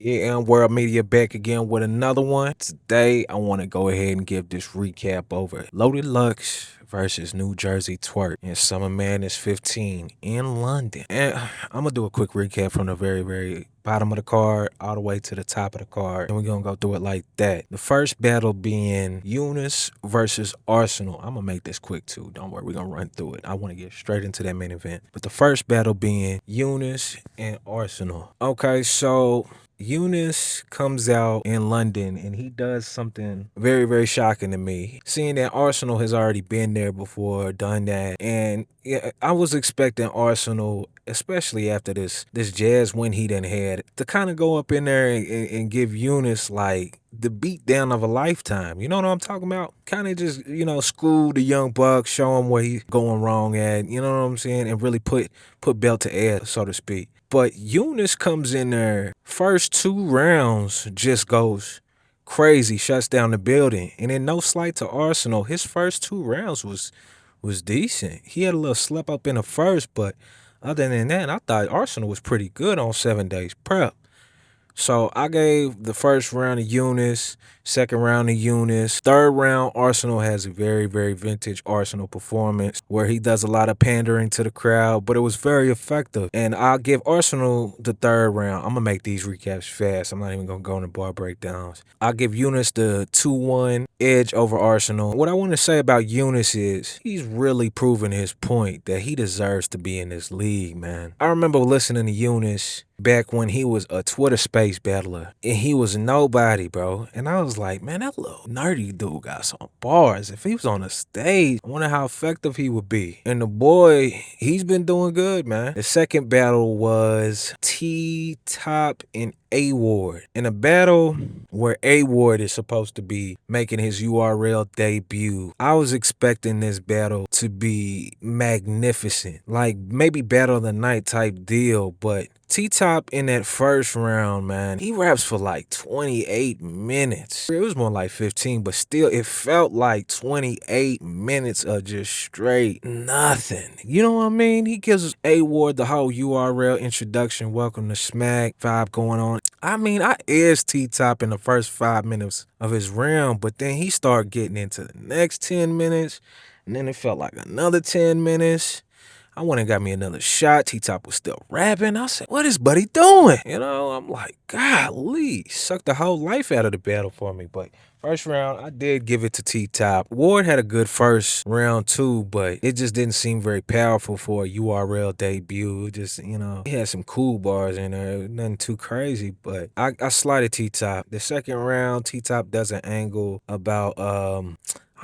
Yeah, and World Media back again with another one. Today, I want to go ahead and give this recap over Loaded Lux versus New Jersey Twork in Summer Madness 15 in London. And I'm going to do a quick recap from the very bottom of the card all the way to the top of the card. And we're going to go through it like that. The first battle being YUNUS versus ARSONAL. I'm going to make this quick too. Don't worry, we're going to run through it. I want to get straight into that main event. But the first battle being YUNUS and ARSONAL. Okay, so YUNUS comes out in London and he does something very shocking to me. Seeing that ARSONAL has already been there before, done that, and yeah, I was expecting ARSONAL, especially after this Jazz win he done had, to kind of go up in there and give YUNUS like the beat down of a lifetime. You know what I'm talking about? Kind of just, school the young buck, show him where he's going wrong at, you know what I'm saying, and really put belt to ass, so to speak. But YUNUS comes in there, first 2 rounds just goes crazy, shuts down the building. And then no slight to ARSONAL, his first 2 rounds was decent. He had a little slip up in the first, but other than that, I thought ARSONAL was pretty good on 7 days prep. So I gave the first round to YUNUS, second round to YUNUS. Third round, ARSONAL has a very vintage ARSONAL performance where he does a lot of pandering to the crowd, but it was very effective. And I'll give ARSONAL the third round. I'm going to make these recaps fast. I'm not even going to go into bar breakdowns. I'll give YUNUS the 2-1 edge over ARSONAL. What I want to say about YUNUS is he's really proven his point that he deserves to be in this league, man. I remember listening to YUNUS back when he was a Twitter space battler and he was nobody, bro. And I was like, man, that little nerdy dude got some bars. If he was on a stage, I wonder how effective he would be. And the boy, he's been doing good, man. The second battle was T-Top and A-Ward. In a battle where A-Ward is supposed to be making his URL debut, I was expecting this battle to be magnificent. Like maybe battle of the night type deal, but T-Top in that first round, man, he raps for like 28 minutes. It was more like 15, but still it felt like 28 minutes of just straight nothing. You know what I mean? He gives us A-Ward the whole URL introduction, welcome to Smack vibe going on. I mean, I edged T-Top in the first 5 minutes of his round, but then he started getting into the next 10 minutes, and then it felt like another 10 minutes. I went and got me another shot. T-Top was still rapping. I said, what is buddy doing? You know, I'm like, golly, sucked the whole life out of the battle for me. But first round, I did give it to T-Top. Ward had a good first round too, but it just didn't seem very powerful for a URL debut. It just, he had some cool bars in there. Nothing too crazy, but I slided T-Top. The second round, T-Top does an angle about,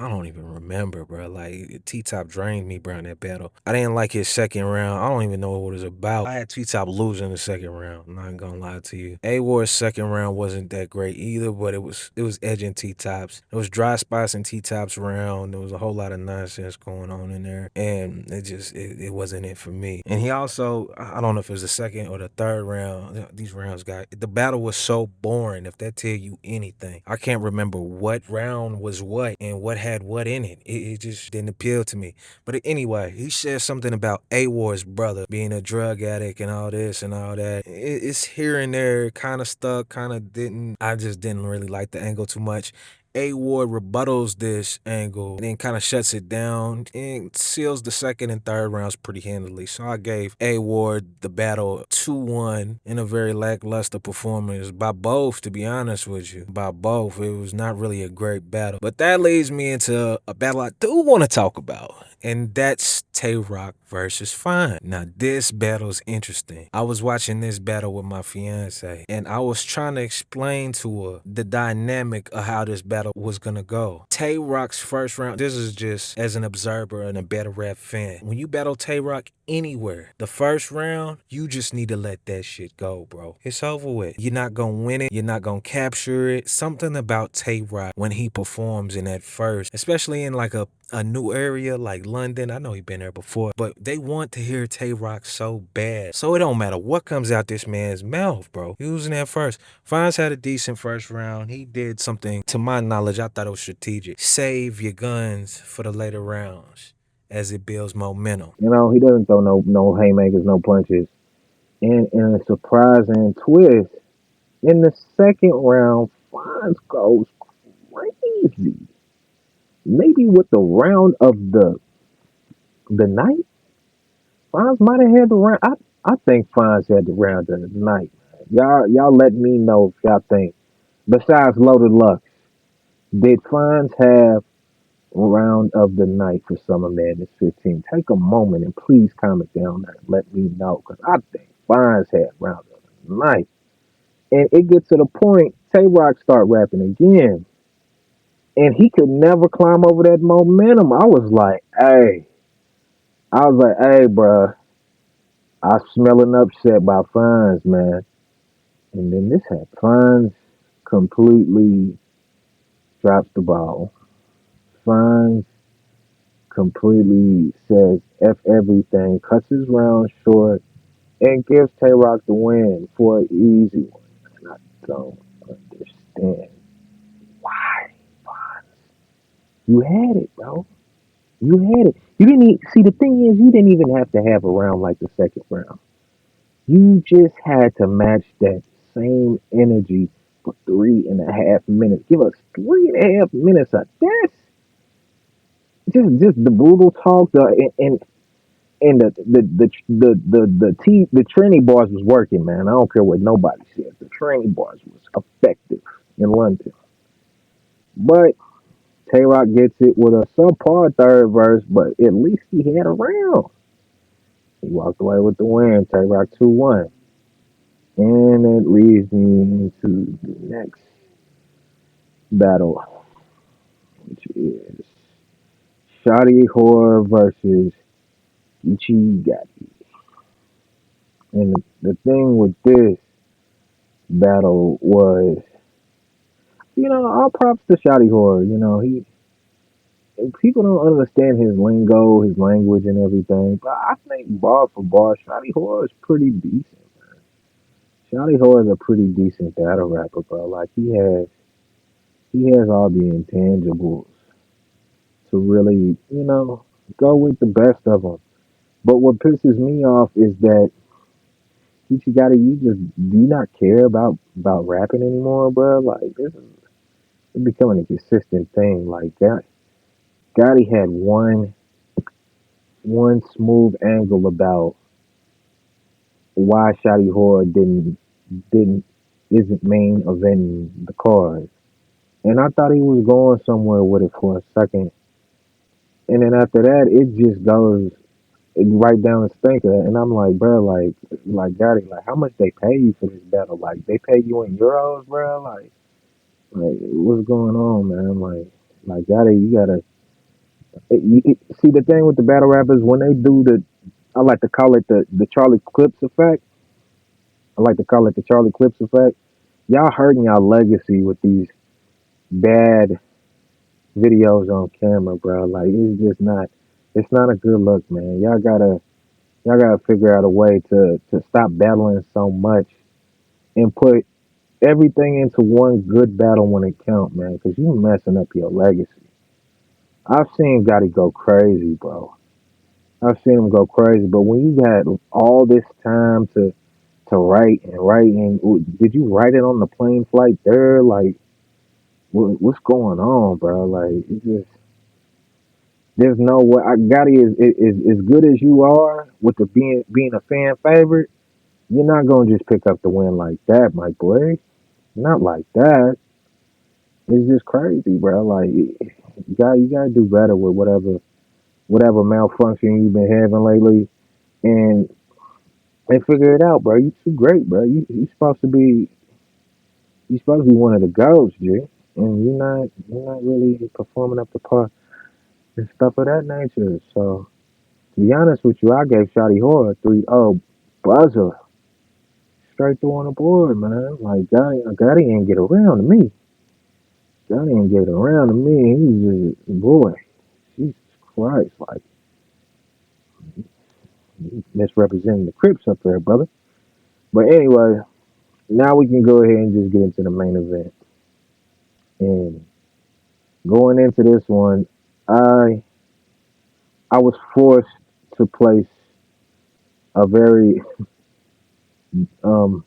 I don't even remember, bro. Like, T-Top drained me, bro, in that battle. I didn't like his second round. I don't even know what it was about. I had T-Top losing the second round. I'm not gonna lie to you. A-Ward's second round wasn't that great either, but it was edging T-Top's. There was dry spots in T-Top's round. There was a whole lot of nonsense going on in there, and it wasn't it for me. And he also, I don't know if it was the second or the third round. These rounds the battle was so boring, if that tell you anything. I can't remember what round was what and what had what in it. It just didn't appeal to me. But anyway, he said something about A-Ward's brother being a drug addict and all this and all that. It's here and there, kind of stuck, kind of didn't. I just didn't really like the angle too much. A-Ward rebuttals this angle and then kind of shuts it down and seals the second and third rounds pretty handily. So I gave A-Ward the battle 2-1 in a very lackluster performance by both, to be honest with you. By both. It was not really a great battle. But that leads me into a battle I do want to talk about, and that's Tay-Rock versus FONZ. Now, this battle is interesting. I was watching this battle with my fiance, and I was trying to explain to her the dynamic of how this battle was gonna go. Tay-Rock's first round, this is just as an observer and a battle rap fan. When you battle Tay-Rock anywhere, the first round, you just need to let that shit go, bro. It's over with. You're not gonna win it. You're not gonna capture it. Something about Tay-Rock when he performs in that first, especially in like a new area like London. I know he been there before, but they want to hear Tay-Rock so bad. So it don't matter what comes out this man's mouth, bro. He was in that first. FONZ had a decent first round. He did something, to my knowledge, I thought it was strategic. Save your guns for the later rounds as it builds momentum. You know, he doesn't throw no haymakers, no punches. And in a surprising twist, In the second round, FONZ goes crazy. Maybe with the round of the night, FONZ might have had the round. I think FONZ had the round of the night. Y'all let me know if y'all think. Besides Loaded Lux, did FONZ have round of the night for Summer Madness 15? Take a moment and please comment down there and let me know because I think FONZ had round of the night. And it gets to the point, Tay Rock start rapping again. And he could never climb over that momentum. I was like, hey, bruh, I smell an upset by FONZ, man. And then this had FONZ completely drops the ball. FONZ completely says F everything, cuts his round short, and gives Tay Rock the win for an easy one. And I don't understand why. You had it, bro. You had it. You didn't see the thing is you didn't even have to have a round like the second round. You just had to match that same energy for 3.5 minutes. Give us 3.5 minutes of this. Just the brutal talk, and the training bars was working, man. I don't care what nobody said. The training bars was effective in London. But Tay Rock gets it with a subpar third verse, but at least he had a round. He walked away with the win. Tay Rock 2-1. And it leads me into the next battle, which is Shotty Horror versus GEECHI Gotti. And the thing with this battle was, all props to Shotty Horror. People don't understand his lingo, his language, and everything. But I think bar for bar, Shotty Horror is pretty decent. Shotty Horror is a pretty decent battle rapper, bro. Like he has all the intangibles to really, go with the best of them. But what pisses me off is that do you not care about rapping anymore, bro? Like this is it's becoming a consistent thing. Like that, Gotti had one smooth angle about why Shotty Horror didn't isn't main eventing the card, and I thought he was going somewhere with it for a second, and then after that, it just goes right down the stinker, and I'm like, bro, like Gotti, like how much they pay you for this battle? Like they pay you in euros, bro? Like what's going on, man? Like Gotti, you gotta see the thing with the battle rappers when they do I like to call it the Charlie Clips effect. I like to call it the Charlie Clips effect. Y'all hurting y'all legacy with these bad videos on camera, bro. Like it's not a good look, man. Y'all gotta figure out a way to stop battling so much and put everything into one good battle when it count, man. Because you messing up your legacy. I've seen Gotti go crazy, bro. I've seen him go crazy, but when you had all this time to write and write, and did you write it on the plane flight there? Like, what's going on, bro? Like, it's just there's no way. Gotti is as good as you are with the being a fan favorite. You're not gonna just pick up the win like that, my boy. Not like that. It's just crazy, bro. Like, you gotta do better with whatever malfunction you've been having lately, and figure it out, bro. You too great, bro. You supposed to be one of the goats, G. And you're not really performing up to par and stuff of that nature. So to be honest with you, I gave Shotty Horror 3-0 buzzer straight through on the board, man. Like Gotti ain't get around to me. Gotti ain't get around to me. He's just boy, Jesus Christ, like misrepresenting the Crips up there, brother. But anyway, now we can go ahead and just get into the main event. And going into this one, I I was forced to place a very um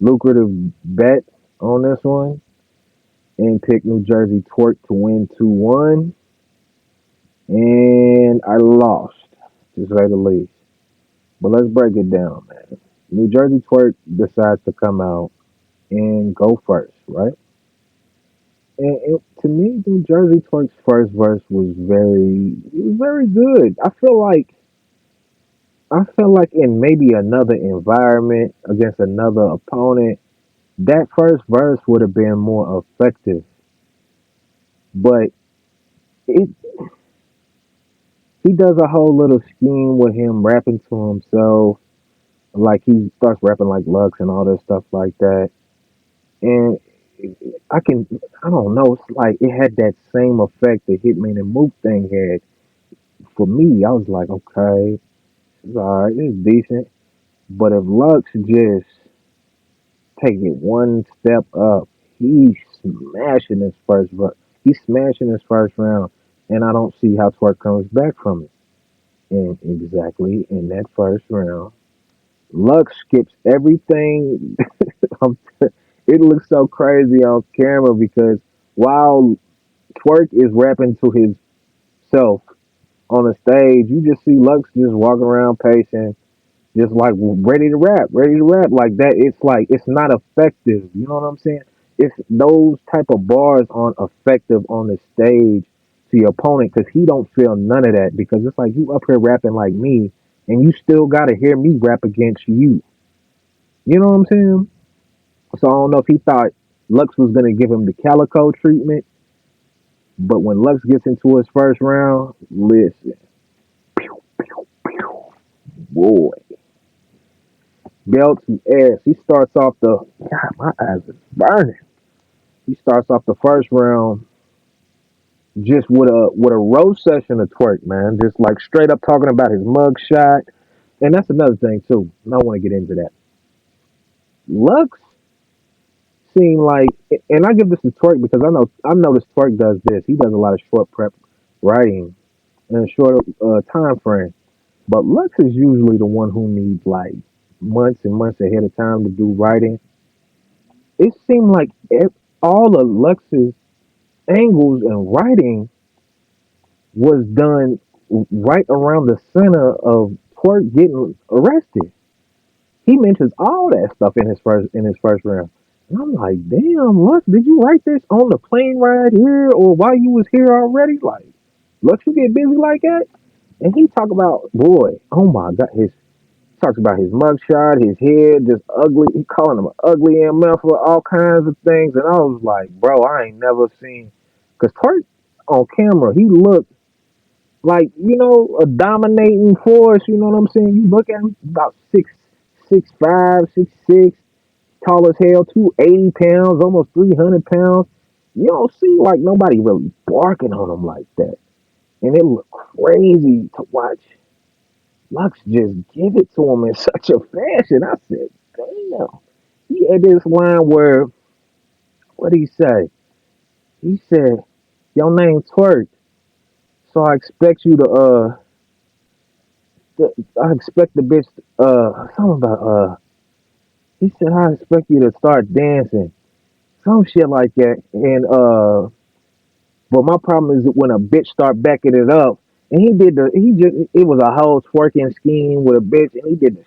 lucrative bet on this one and picked New Jersey Twork to win 2-1. And I lost, to say the least. But let's break it down, man. New Jersey Twork decides to come out and go first, right? And to me, New Jersey Twork's first verse was very good. I feel like in maybe another environment against another opponent, that first verse would have been more effective. But it he does a whole little scheme with him rapping to himself, like he starts rapping like Lux and all this stuff like that. And I can, I don't know, it's like it had that same effect the Hitman and Mook thing had. For me, I was like, okay, it's alright, it's decent. But if Lux just take it one step up, he's smashing his first round. He's smashing his first round, and I don't see how Twerk comes back from it. And exactly in that first round, Lux skips everything. It looks so crazy on camera because while Twerk is rapping to himself on the stage, you just see Lux just walking around pacing, just like ready to rap like that. It's like it's not effective. You know what I'm saying? It's those type of bars aren't effective on the stage to your opponent because he don't feel none of that because it's like you up here rapping like me and you still got to hear me rap against you. You know what I'm saying? So I don't know if he thought Lux was gonna give him the calico treatment, but when Lux gets into his first round, listen, boy, belts and ass. He starts off the God, my eyes are burning. He starts off the first round just with a roast session of Twerk, man. Just like straight up talking about his mug shot. And that's another thing too. And I want to get into that. Lux seemed like, and I give this to Twerk because I noticed Twerk does this. He does a lot of short prep writing in a short time frame. But Lux is usually the one who needs like months and months ahead of time to do writing. It seemed like all of Lux's angles and writing was done right around the center of Twerk getting arrested. He mentions all that stuff in his first round. And I'm like, damn, Lux, did you write this on the plane ride here or while you was here already? Like, Lux, you get busy like that? And he talk about, boy, oh my god, his talks about his mugshot, his head, just ugly. He calling him an ugly MF for all kinds of things. And I was like, bro, I ain't never seen. Because Twerk on camera, he looked like, a dominating force. You know what I'm saying? You look at him, about 6'5", 6'6", tall as hell, 280 pounds, almost 300 pounds. You don't see like nobody really barking on him like that. And it looked crazy to watch Lux just give it to him in such a fashion. I said, damn. He had this line where, what did he say? He said, your name Twerk, so I expect the bitch, something about, he said, I expect you to start dancing. Some shit like that. And, but my problem is that when a bitch start backing it up, and it was a whole twerking scheme with a bitch, and he did the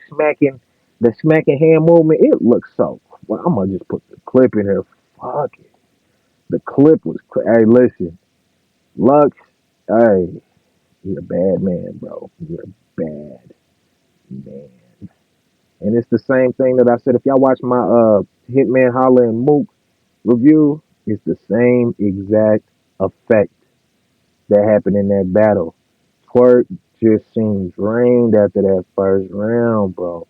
smacking hand movement. It looks so. Well, I'm gonna just put the clip in here. Fuck it. The clip was. Hey, listen, Lux. Hey, you're a bad man, bro. You're a bad man. And it's the same thing that I said. If y'all watch my Hitman Holla and Mook review, it's the same exact effect that happened in that battle. Twerk just seemed drained after that first round, bro.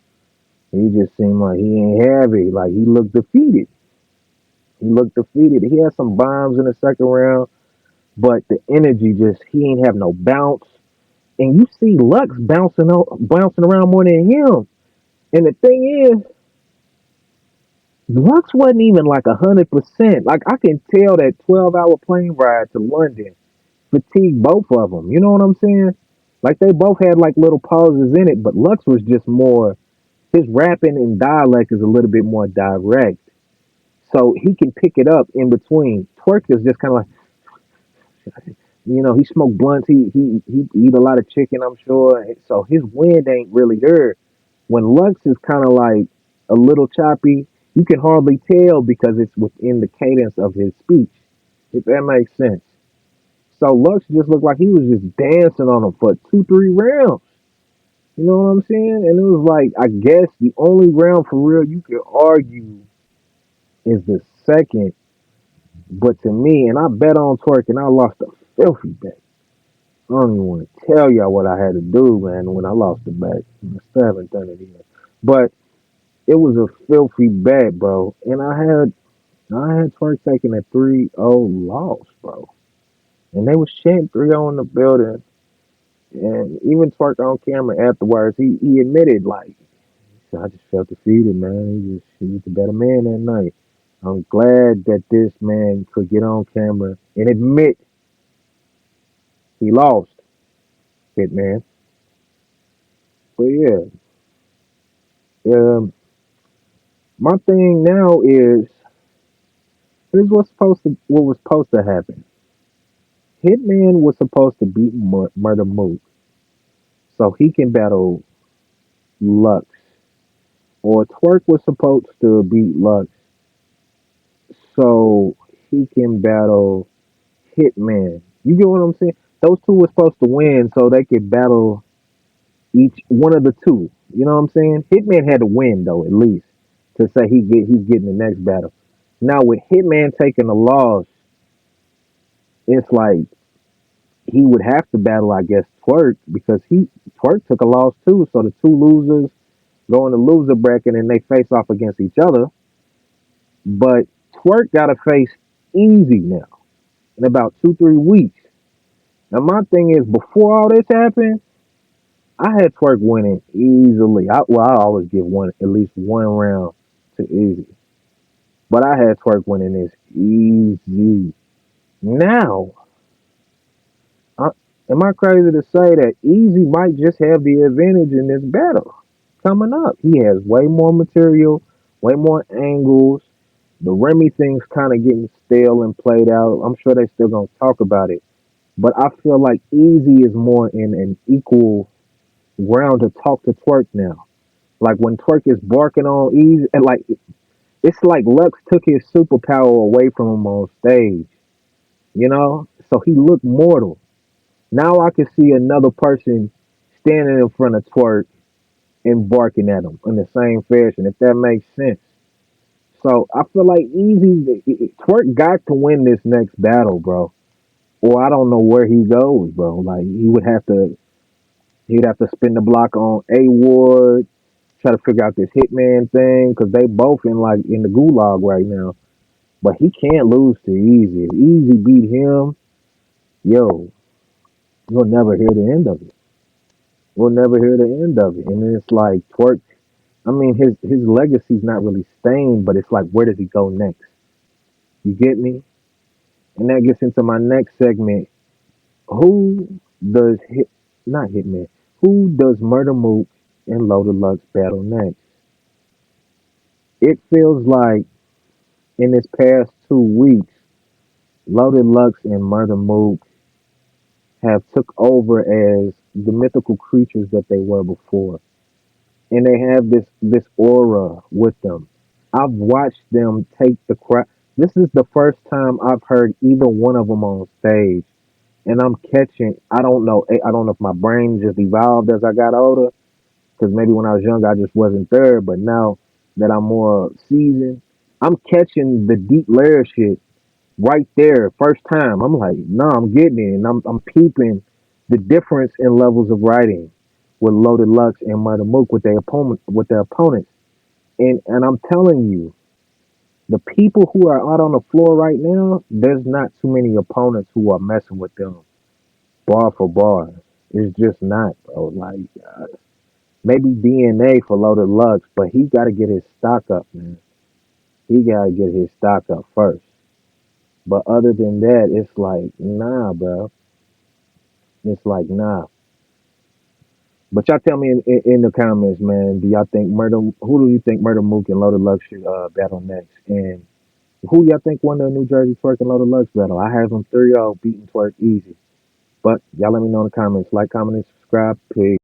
He just seemed like he ain't happy. Like he looked defeated. He looked defeated. He had some bombs in the second round, but the energy just he ain't have no bounce. And you see Lux bouncing around more than him. And the thing is, Lux wasn't even like 100%. Like I can tell that 12-hour plane ride to London fatigued both of them. You know what I'm saying? Like they both had like little pauses in it, but Lux was just more. his rapping and dialect is a little bit more direct, so he can pick it up in between. Twerk is just kind of like, he smoked blunts. He eat a lot of chicken, I'm sure. So his wind ain't really there. When Lux is kind of like a little choppy, you can hardly tell because it's within the cadence of his speech. If that makes sense. So Lux just looked like he was just dancing on him for 2, 3 rounds. You know what I'm saying? And it was like, I guess the only round for real you could argue is the second. But to me, and I bet on Twerk and I lost a filthy bet. I don't even want to tell y'all what I had to do, man, when I lost the bet. I still haven't done it yet. But it was a filthy bet, bro. And I had Twerk taking a 3-0 loss, bro. And they was chanting 3-0 in the building. And even Twerk on camera afterwards, he admitted, like, I just felt defeated, man. He was the better man that night. I'm glad that this man could get on camera and admit he lost, Hitman. But yeah, my thing now is here's what was supposed to happen. Hitman was supposed to beat Murder Mook so he can battle Lux, or Twerk was supposed to beat Lux so he can battle Hitman. You get what I'm saying? Those two were supposed to win so they could battle each one of the two. You know what I'm saying? Hitman had to win though, at least, to say he's getting the next battle. Now with Hitman taking the loss, it's like he would have to battle, I guess, Twerk because he Twerk took a loss too. So the two losers go in the loser bracket and they face off against each other. But Twerk got to face Easy now in about 2, 3 weeks. Now my thing is, before all this happened, I had Twerk winning easily. I always give one at least one round to Easy, but I had Twerk winning this easy. Now, I, am I crazy to say that Easy might just have the advantage in this battle coming up? He has way more material, way more angles. The Remy thing's kind of getting stale and played out. I'm sure they still gonna talk about it, but I feel like Easy is more in an equal ground to talk to Twerk now. Like when Twerk is barking on Easy, and like it's like Lux took his superpower away from him on stage, you know? So he looked mortal. Now I can see another person standing in front of Twerk and barking at him in the same fashion, if that makes sense. So I feel like Twerk got to win this next battle, bro. Or I don't know where he goes, bro. Like he'd have to spin the block on A Ward, try to figure out this Hitman thing, because they both in the gulag right now. But he can't lose to Easy. If Easy beat him, yo, you'll never hear the end of it. We'll never hear the end of it. And then it's like Twerk. I mean, his legacy's not really stained, but it's like, where does he go next? You get me? And that gets into my next segment. Who does not Hitman? Who does Murder Mook and Loaded Lux battle next? It feels like in this past 2 weeks, Loaded Lux and Murder Mook have took over as the mythical creatures that they were before, and they have this aura with them. I've watched them take the crowd. This is the first time I've heard either one of them on stage, and I'm catching. I don't know. I don't know if my brain just evolved as I got older, because maybe when I was younger I just wasn't there. But now that I'm more seasoned, I'm catching the deep layer shit right there, first time. I'm like, no, I'm getting it, and I'm peeping the difference in levels of writing with Loaded Lux and Murder Mook with their opponents. And I'm telling you, the people who are out on the floor right now, there's not too many opponents who are messing with them bar for bar. It's just not, bro. Like maybe DNA for Loaded Lux, but he got to get his stock up, man. He got to get his stock up first. But other than that, it's like, nah, bro. It's like, nah. But y'all tell me in the comments, man. Do y'all think Murder? Who do you think Murder Mook and Loaded Lux should battle next? And who y'all think won the New Jersey Twerk and Loaded Lux battle? I have them 3-0 beating Twerk easy. But y'all let me know in the comments. Like, comment, and subscribe. Peace.